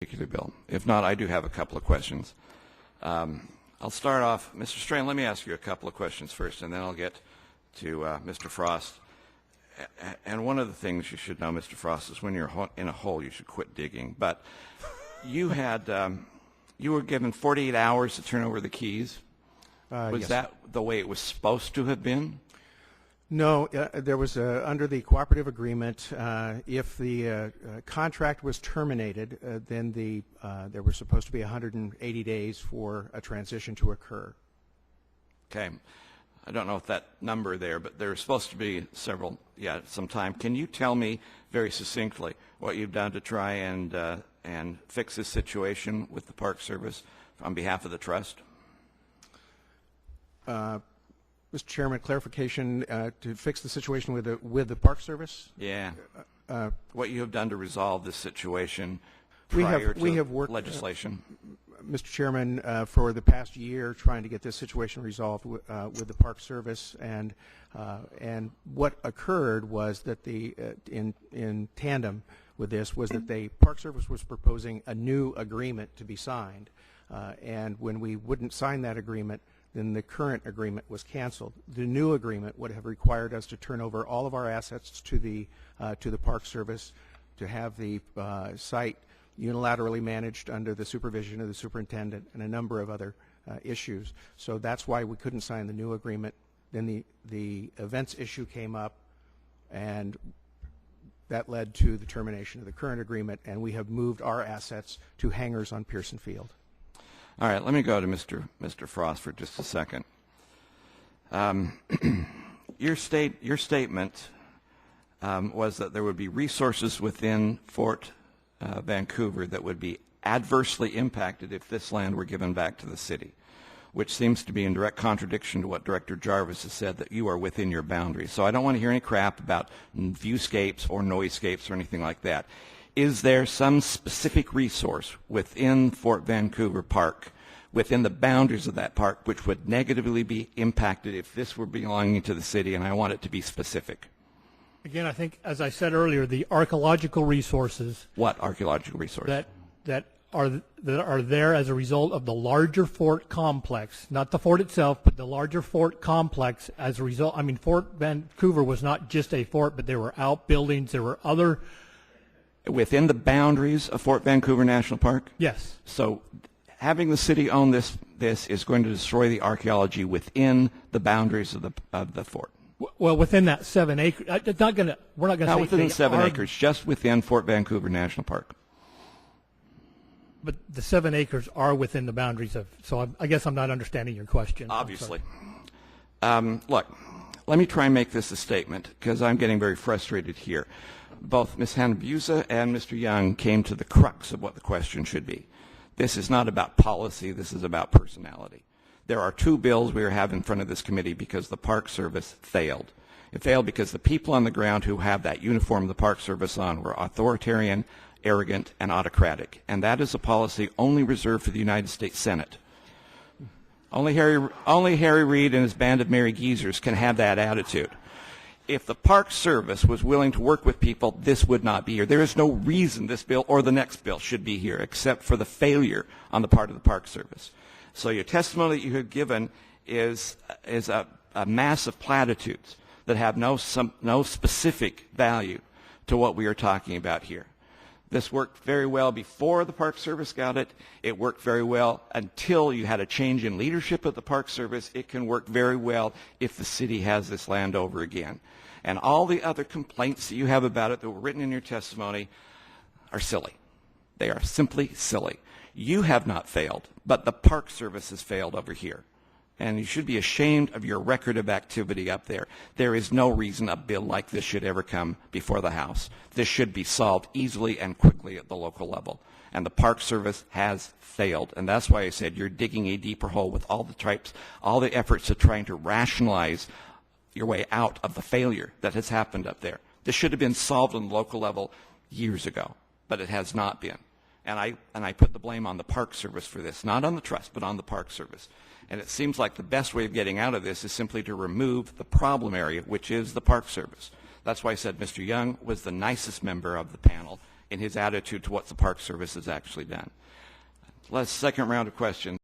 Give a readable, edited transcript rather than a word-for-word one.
particular bill? If not, I do have a couple of questions. I'll start off, Mr. Strain, let me ask you a couple of questions first, and then I'll get to Mr. Frost. And one of the things you should know, Mr. Frost, is when you're in a hole, you should quit digging. But you had, you were given 48 hours to turn over the keys. Was Yes. that the way it was supposed to have been? No, there was under the cooperative agreement, if the contract was terminated, then there were supposed to be 180 days for a transition to occur. Okay. I don't know if that number there, but there's supposed to be some time. Can you tell me very succinctly what you've done to try and fix this situation with the Park Service on behalf of the trust? Mr. Chairman, clarification to fix the situation with the Park Service? Yeah. What you have done to resolve this situation prior to worked, legislation? Mr. Chairman, for the past year, trying to get this situation resolved with the Park Service, and what occurred was that in tandem with this was that the Park Service was proposing a new agreement to be signed, and when we wouldn't sign that agreement, then the current agreement was canceled. The new agreement would have required us to turn over all of our assets to the Park Service, to have the site unilaterally managed under the supervision of the superintendent, and a number of other issues. So that's why we couldn't sign the new agreement. Then the events issue came up, and that led to the termination of the current agreement, and we have moved our assets to hangars on Pearson Field. All right, let me go to Mr. Frost for just a second. Your statement was that there would be resources within Fort Vancouver that would be adversely impacted if this land were given back to the city, which seems to be in direct contradiction to what Director Jarvis has said, that you are within your boundaries. So I don't want to hear any crap about viewscapes or noisescapes or anything like that. Is there some specific resource within Fort Vancouver Park, within the boundaries of that park, which would negatively be impacted if this were belonging to the city? And I want it to be specific. Again, I think, as I said earlier, the archaeological resources. What archaeological resources? That are there as a result of the larger fort complex, not the fort itself, but the larger fort complex as a result. I mean, Fort Vancouver was not just a fort, but there were outbuildings, there were other. Within the boundaries of Fort Vancouver National Park? Yes. So having the city own this is going to destroy the archaeology within the boundaries of the fort. Well, within that 7 acres, it's not going to. We're not going to. Not within the 7 acres, just within Fort Vancouver National Park. But the 7 acres are within the boundaries of. So I guess I'm not understanding your question. Obviously. Look, let me try and make this a statement, because I'm getting very frustrated here. Both Ms. Hanabusa and Mr. Young came to the crux of what the question should be. This is not about policy. This is about personality. There are two bills we have in front of this committee because the Park Service failed. It failed because the people on the ground who have that uniform of the Park Service on were authoritarian, arrogant, and autocratic. And that is a policy only reserved for the United States Senate. Only Harry Reid and his band of merry geezers can have that attitude. If the Park Service was willing to work with people, this would not be here. There is no reason this bill or the next bill should be here except for the failure on the part of the Park Service. So your testimony that you have given is a mass of platitudes that have no specific value to what we are talking about here. This worked very well before the Park Service got it. It worked very well until you had a change in leadership at the Park Service. It can work very well if the city has this land over again. And all the other complaints that you have about it that were written in your testimony are silly. They are simply silly. You have not failed, but the Park Service has failed over here. And you should be ashamed of your record of activity up there. There is no reason a bill like this should ever come before the House. This should be solved easily and quickly at the local level. And the Park Service has failed. And that's why I said you're digging a deeper hole with all the efforts of trying to rationalize your way out of the failure that has happened up there. This should have been solved on the local level years ago, but it has not been. And I put the blame on the Park Service for this, not on the trust, but on the Park Service. And it seems like the best way of getting out of this is simply to remove the problem area, which is the Park Service. That's why I said Mr. Young was the nicest member of the panel, in his attitude to what the Park Service has actually done. Let's second round of questions.